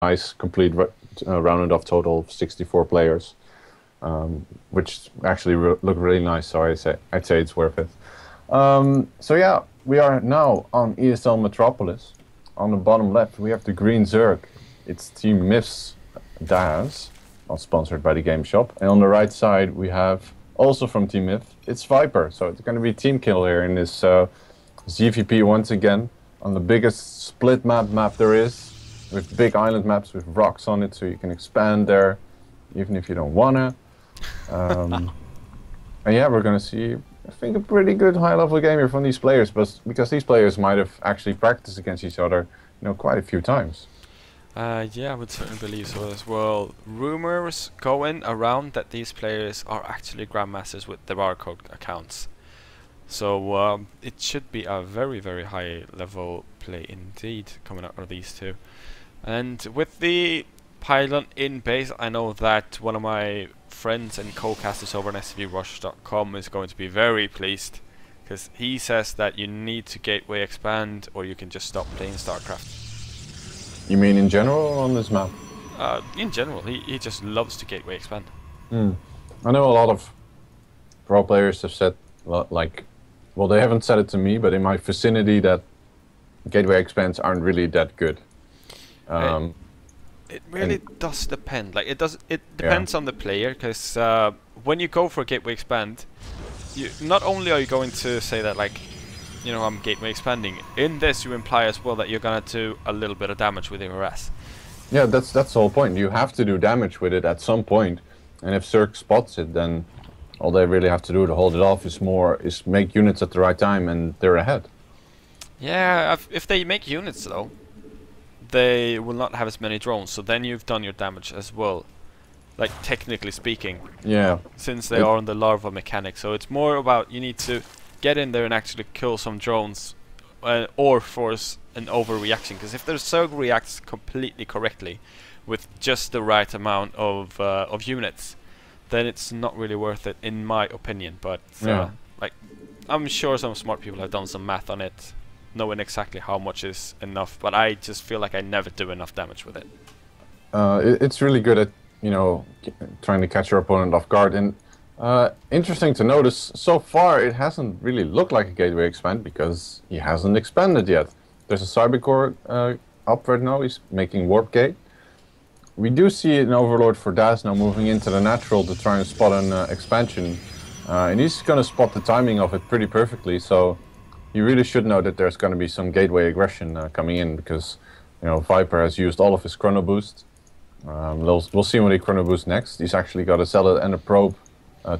nice, complete rounded off total of 64 players, which actually look really nice. So I'd say it's worth it. So yeah, we are now on ESL Metropolis. On the bottom left, we have the green Zerg. It's Team Myth's Daz, not sponsored by the game shop. And on the right side, we have also from Team Myth, it's Viper. So it's going to be team kill here in this ZVP once again on the biggest split map there is, with big island maps with rocks on it, so you can expand there, even if you don't wanna. And yeah, we're going to see, I think, a pretty good high-level game here from these players, but because these players might have actually practiced against each other, quite a few times. Yeah, I would certainly believe so as well. Rumors going around that these players are actually grandmasters with the barcode accounts. So it should be a very, very high level play indeed coming out of these two. And with the pylon in base, I know that one of my friends and co-casters over on svrush.com is going to be very pleased, because he says that you need to gateway expand or you can just stop playing Starcraft. You mean in general on this map? In general, he just loves to gateway expand. I know a lot of pro players have said, like, well, they haven't said it to me, but in my vicinity, that gateway expands aren't really that good. It really does depend. Like, it depends on the player, because when you go for a gateway expand, not only are you going to say that, like, I'm gateway expanding. In this, you imply as well that you're gonna do a little bit of damage with your RS. Yeah, that's the whole point. You have to do damage with it at some point, and if Zerg spots it, then all they really have to do to hold it off is make units at the right time, and they're ahead. Yeah, if they make units though, they will not have as many drones. So then you've done your damage as well. Like, technically speaking. Yeah. Since they are on the larva mechanic, so it's more about you need to get in there and actually kill some drones, or force an overreaction. Because if the Zerg reacts completely correctly, with just the right amount of units, then it's not really worth it, in my opinion. But like, I'm sure some smart people have done some math on it, knowing exactly how much is enough. But I just feel like I never do enough damage with it. It's really good at trying to catch your opponent off guard. And interesting to notice, so far it hasn't really looked like a gateway expand because he hasn't expanded yet. There's a Cybercore up right now, he's making Warp Gate. We do see an Overlord for Daz now moving into the natural to try and spot an expansion. And he's going to spot the timing of it pretty perfectly, so you really should know that there's going to be some gateway aggression coming in, because Viper has used all of his chrono boost. We'll see when he chrono boosts next. He's actually got a Zealot and a Probe.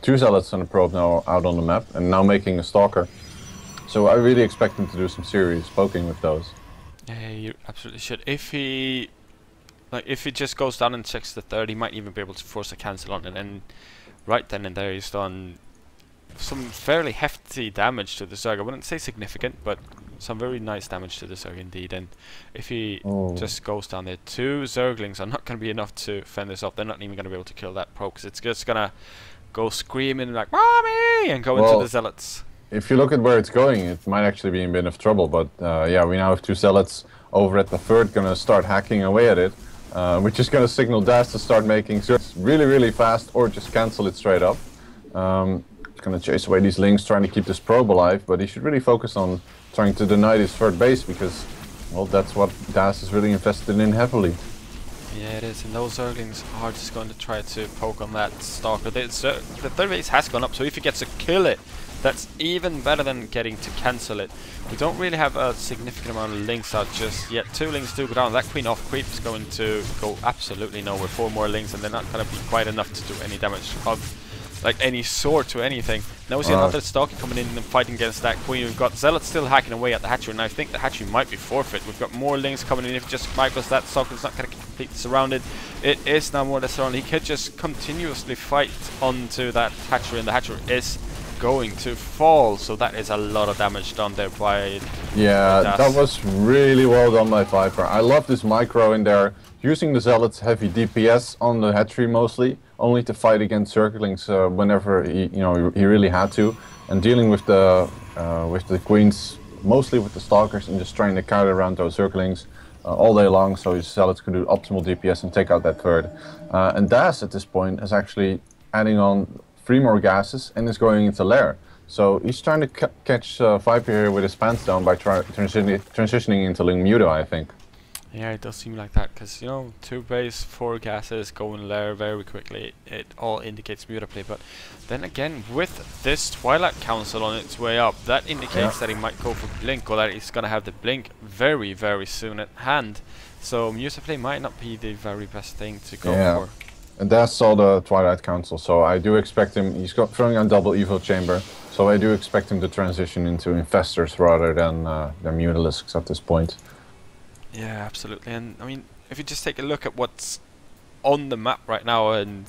Two Zealots and a Probe now out on the map, and now making a Stalker. So I really expect him to do some serious poking with those. Yeah, you absolutely should. If he just goes down and checks the third, he might even be able to force a cancel on it, and right then and there he's done some fairly hefty damage to the Zerg. I wouldn't say significant, but some very nice damage to the Zerg indeed. And if he just goes down there, two Zerglings are not going to be enough to fend this off. They're not even going to be able to kill that Pro, because it's just going to go screaming like "Mommy!" and go into the Zealots. If you look at where it's going, it might actually be in a bit of trouble. But yeah, we now have two Zealots over at the third, going to start hacking away at it, which is going to signal Daz to start making Zergs really, really fast, or just cancel it straight up. It's going to chase away these Lings, trying to keep this Probe alive, but he should really focus on trying to deny this third base, because, well, that's what Daz is really invested in heavily. Yeah, it is, and those Zerglings are just going to try to poke on that Stalker. The third base has gone up, so if he gets to kill it, that's even better than getting to cancel it. We don't really have a significant amount of Lings out just yet. Two Lings do go down. That Queen off creep is going to go absolutely nowhere. Four more Lings, and they're not going to be quite enough to do any damage of like any sort to anything. Now we see another Stalker coming in and fighting against that Queen. We've got Zealot still hacking away at the hatchery, and I think the hatchery might be forfeit. We've got more Lings coming in. If it just micros, that Stalker's not going to get completely surrounded. It is now more or less surrounded. He could just continuously fight onto that hatchery, and the hatchery is going to fall. So that is a lot of damage done there by that was really well done by Viper. I love this micro in there, using the Zealot's heavy DPS on the hatchery mostly, only to fight against Zerglings whenever he really had to, and dealing with the Queens, mostly with the Stalkers, and just trying to counter around those Zerglings. all day long, so his zealots can do optimal DPS and take out that third. And Daz at this point is actually adding on 3 more gases and is going into lair. So he's trying to catch Viper here with his pants down by transitioning into Ling Muto, I think. Yeah, it does seem like that, because, you know, 2 base, 4 gases, go in lair very quickly. It all indicates mutaplay, but then again, with this Twilight Council on its way up, that indicates that he might go for Blink, or that he's going to have the Blink very, very soon at hand. So mutaplay might not be the very best thing to go for. And Daz saw the Twilight Council, so I do expect him, he's throwing on double Evil Chamber, so I do expect him to transition into Infestors rather than Mutalisks at this point. Yeah, absolutely. And I mean, if you just take a look at what's on the map right now, and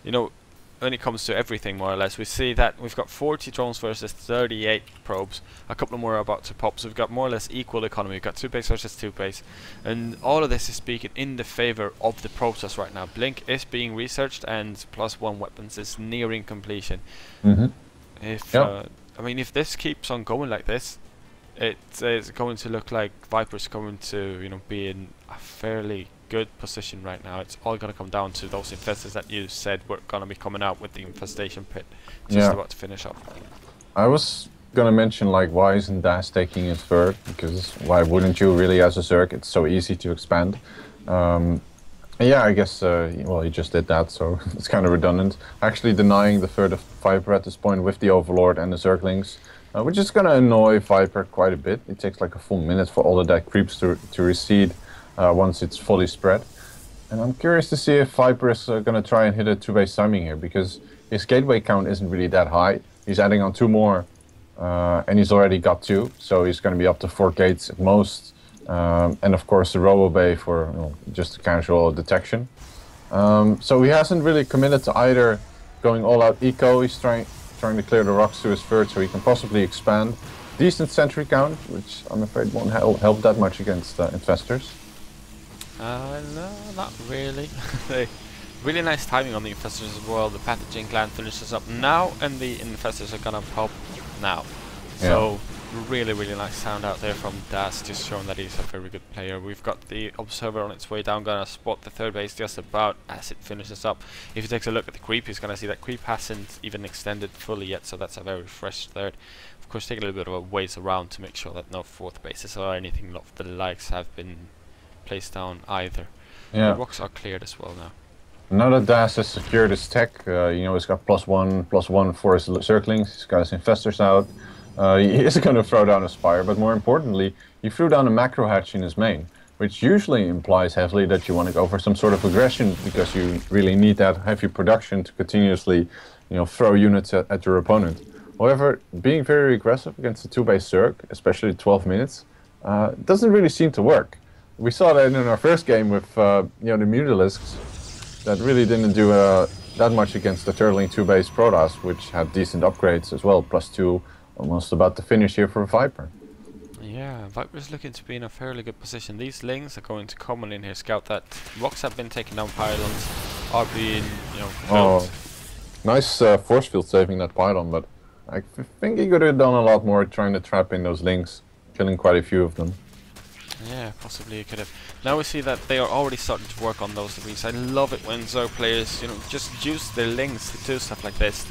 you know, when it comes to everything more or less, we see that we've got 40 drones versus 38 probes. A couple more are about to pop, so we've got more or less equal economy. We've got 2 base versus 2 base, and all of this is speaking in the favor of the process right now. Blink is being researched, and +1 weapons is nearing completion. If I mean, if this keeps on going like this, it's going to look like Viper's going to, you know, be in a fairly good position right now. It's all going to come down to those infestors that you said were going to be coming out with the infestation pit just about to finish up. I was going to mention, like, why isn't Daz taking his third? Because why wouldn't you really as a Zerg? It's so easy to expand. Yeah, I guess, well, he just did that, so it's kind of redundant. Actually denying the third of Viper at this point with the Overlord and the Zerglings. Which is going to annoy Viper quite a bit. It takes like a full minute for all of that creeps to recede once it's fully spread. And I'm curious to see if Viper is going to try and hit a 2-base timing here, because his gateway count isn't really that high. He's adding on 2 more, and he's already got 2, so he's going to be up to 4 gates at most. And of course the Robo Bay for, you know, just a casual detection. So he hasn't really committed to either going all out eco. He's trying to clear the rocks to his third so he can possibly expand. Decent sentry count, which I'm afraid won't help that much against infestors. No, not really. Really nice timing on the infestors as well. The pathogen gland finishes up now, and the infestors are gonna pop now. So really, really nice sound out there from Daz, just showing that he's a very good player. We've got the observer on its way down, gonna spot the third base just about as it finishes up. If he takes a look at the creep, he's gonna see that creep hasn't even extended fully yet, so that's a very fresh third. Of course, take a little bit of a ways around to make sure that no 4th bases or anything of the likes have been placed down either. The rocks are cleared as well now. Now that Daz has secured his tech, you know, he's got +1/+1 for his Zerglings, he's got his infestors out. He is going to throw down a Spire, but more importantly, he threw down a macro hatch in his main, which usually implies heavily that you want to go for some sort of aggression, because you really need that heavy production to continuously, you know, throw units at your opponent. However, being very aggressive against a 2-base Zerg, especially 12 minutes, doesn't really seem to work. We saw that in our first game with, you know, the Mutalisks, that really didn't do that much against the Turtling 2-base Protoss, which had decent upgrades as well, +2. Almost about to finish here for Viper. Yeah, Viper's looking to be in a fairly good position. These Lings are going to come in here, scout that rocks have been taken down, pylons are being, you know, built. Nice force field saving that pylon, but I think he could have done a lot more trying to trap in those Lings, killing quite a few of them. Yeah, possibly he could have. Now we see that they are already starting to work on those degrees. I love it when Zerg players, you know, just use their Lings to do stuff like this.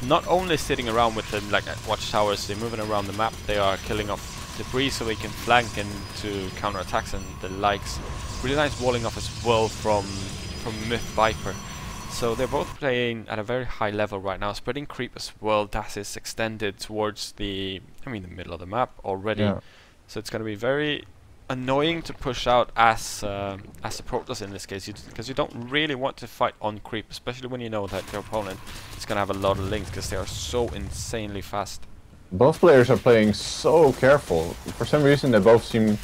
Not only sitting around with them like at watchtowers, they're moving around the map, they are killing off debris so they can flank into counterattacks and the likes. Really nice walling off as well from Myth Viper. So they're both playing at a very high level right now, spreading creep as well. Daz is extended towards the middle of the map already. So it's going to be very annoying to push out as a Protoss in this case, because you don't really want to fight on creep, especially when you know that your opponent is going to have a lot of links, because they are so insanely fast. Both players are playing so careful. For some reason they both seem,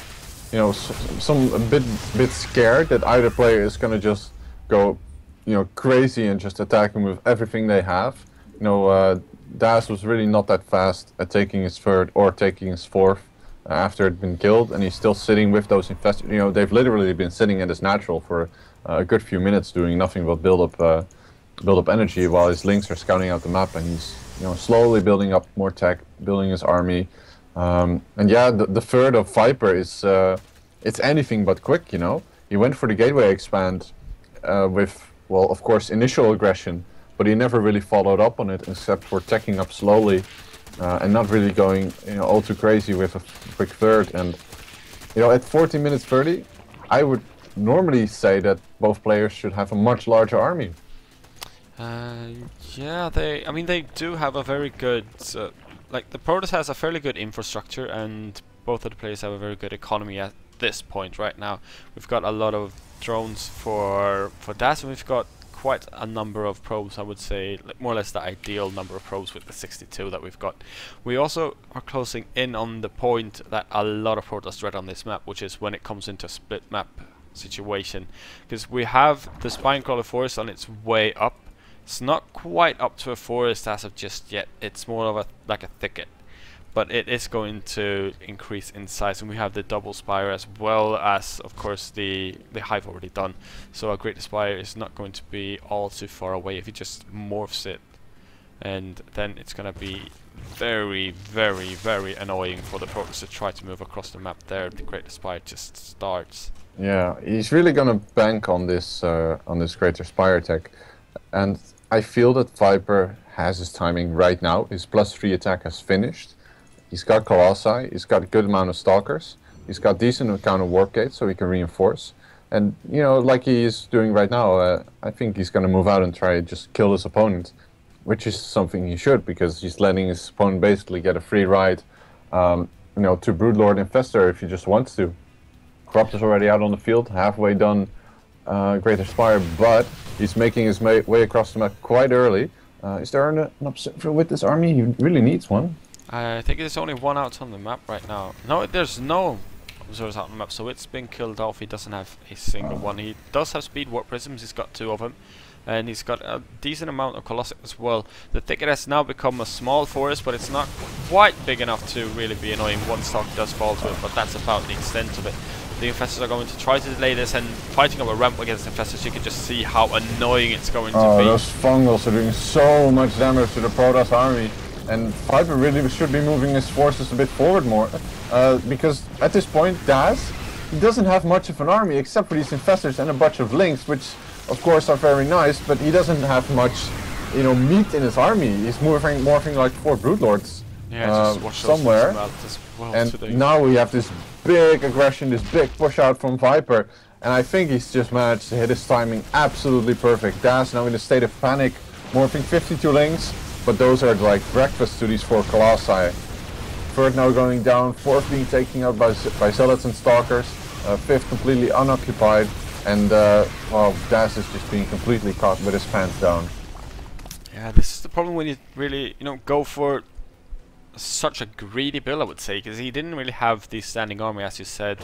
you know, a bit scared that either player is going to just go, you know, crazy and just attack him with everything they have. You know, Daz was really not that fast at taking his third or taking his fourth after it had been killed, and he's still sitting with those infestors. You know, they've literally been sitting at his natural for a good few minutes, doing nothing but build up energy while his Lings are scouting out the map, and he's, you know, slowly building up more tech, building his army. And yeah, the third of Viper is it's anything but quick, you know. He went for the gateway expand with, well, of course, initial aggression, but he never really followed up on it except for teching up slowly and not really going, you know, all too crazy with a quick third. And, you know, at 14 minutes 30, I would normally say that both players should have a much larger army. Yeah, I mean, they do have a very good, like the Protoss has a fairly good infrastructure, and both of the players have a very good economy at this point right now. We've got a lot of drones for DAS, and we've got quite a number of probes, I would say, like more or less the ideal number of probes with the 62 that we've got. We also are closing in on the point that a lot of Protoss dread on this map, which is when it comes into a split map situation, because we have the Spinecrawler forest on its way up. It's not quite up to a forest as of just yet. It's more of a like a thicket, but it is going to increase in size, and we have the double spire as well as, of course, the hive already done. So a great spire is not going to be all too far away if he just morphs it, and then it's going to be very, very, very annoying for the Protoss to try to move across the map there. The great spire just starts. Yeah, he's really gonna bank on this greater spire tech, and I feel that Viper has his timing right now. His +3 attack has finished. He's got Colossi, he's got a good amount of Stalkers, he's got decent amount of Warp Gates so he can reinforce. And, you know, like he is doing right now, I think he's going to move out and try to just kill his opponent, which is something he should, because he's letting his opponent basically get a free ride, you know, to Broodlord Infestor if he just wants to. Corrupt is already out on the field, halfway done Greater Spire, but he's making his way across the map quite early. Is there an observer with this army? He really needs one. I think there's only one out on the map right now. No, there's no observers out on the map, so it's been killed off. He doesn't have a single one. He does have speed warp prisms, he's got 2 of them. And he's got a decent amount of Colossi as well. The thicket has now become a small forest, but it's not quite big enough to really be annoying. One stock does fall to it, but that's about the extent of it. The Infestors are going to try to delay this, and fighting up a ramp against Infestors, you can just see how annoying it's going to be. Those fungals are doing so much damage to the Protoss army. And Viper really should be moving his forces a bit forward more, because at this point, Daz, he doesn't have much of an army except for these Infestors and a bunch of Lynx, which of course are very nice, but he doesn't have much, you know, meat in his army. He's morphing like 4 Broodlords somewhere. As well and today. Now we have this big aggression, this big push out from Viper, and I think he's just managed to hit his timing absolutely perfect. Daz now in a state of panic, morphing 52 Lynx. But those are like breakfast to these 4 Colossi. 3rd now going down, 4th being taken out by Zealots and Stalkers, 5th completely unoccupied, and well, Daz is just being completely caught with his pants down. Yeah, this is the problem when you really, you know, go for such a greedy build, I would say, because he didn't really have the standing army, as you said.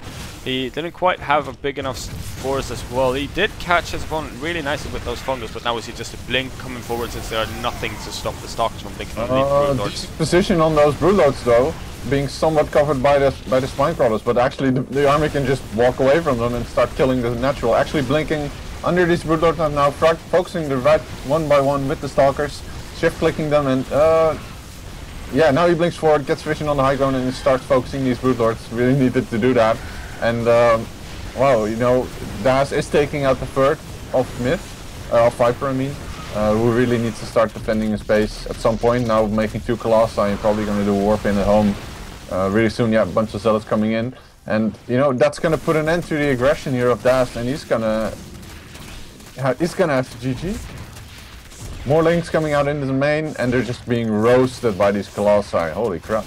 He didn't quite have a big enough force as well. He did catch his opponent really nicely with those fungus, but now we see just a blink coming forward since there are nothing to stop the Stalkers from blinking on the Broodlords. Position on those Broodlords though, being somewhat covered by the Spinecrawlers, but actually the army can just walk away from them and start killing the natural. Actually blinking under these Broodlords are now focusing the right one by one with the Stalkers, shift clicking them, and yeah, now he blinks forward, gets vision on the high ground, and he starts focusing these Broodlords. Really needed to do that. And, well, you know, Daz is taking out the 3rd of Myth, of Viper, I mean, who really needs to start defending his base at some point. Now making 2 Colossi and probably going to do a warp in at home really soon. Yeah, a bunch of Zealots coming in. And, you know, that's going to put an end to the aggression here of Daz, and he's going to have to GG. More Lynx coming out into the main, and they're just being roasted by these Colossi. Holy crap.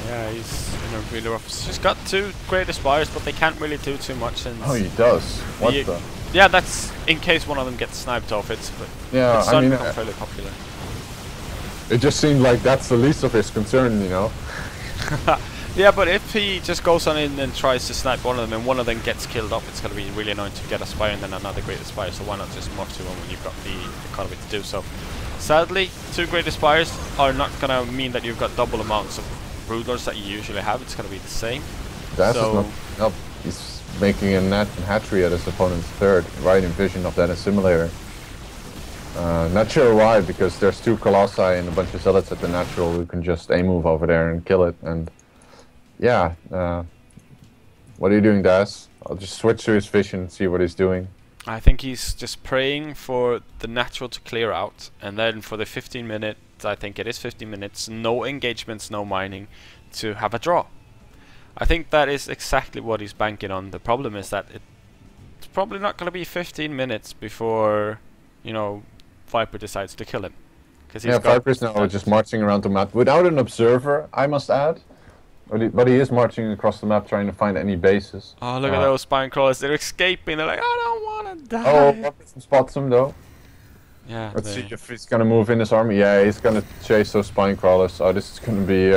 Yeah, he's in a really rough. He's got 2 Greater Spires, but they can't really do too much since... Oh, he does? What the? Yeah, that's in case one of them gets sniped off. But yeah, it's starting to become fairly popular. It just seemed like that's the least of his concern, you know? Yeah, but if he just goes on in and tries to snipe one of them and one of them gets killed off, it's going to be really annoying to get a Spire and then another Greater Spire, so why not just morph to one when you've got the economy to do so. Sadly, 2 Greater Spires are not going to mean that you've got double amounts of Broodlords that you usually have. It's going to be the same. That's not... Nope. He's making a hatchery at his opponent's 3rd, right in vision of that assimilator. Not sure why, because there's 2 Colossi and a bunch of Zealots at the natural who can just A-move over there and kill it. And yeah, What are you doing, Daz? I'll just switch to his vision and see what he's doing. I think he's just praying for the natural to clear out, and then for the 15 minutes, I think it is 15 minutes, no engagements, no mining, to have a draw. I think that is exactly what he's banking on. The problem is that it's probably not going to be 15 minutes before, you know, Viper decides to kill him. Yeah, Viper's now just marching around the map without an observer, I must add. But he is marching across the map trying to find any bases. Oh, look at those spine crawlers. They're escaping. They're like, I don't want to die. Oh, Viper spots him though. Yeah. Let's see if he's going to move in his army. Yeah, he's going to chase those spine crawlers. Oh, this is going to be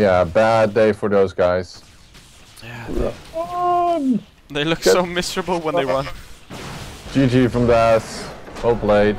a bad day for those guys. Yeah. They look so miserable when they run. GG from Daz. Well played.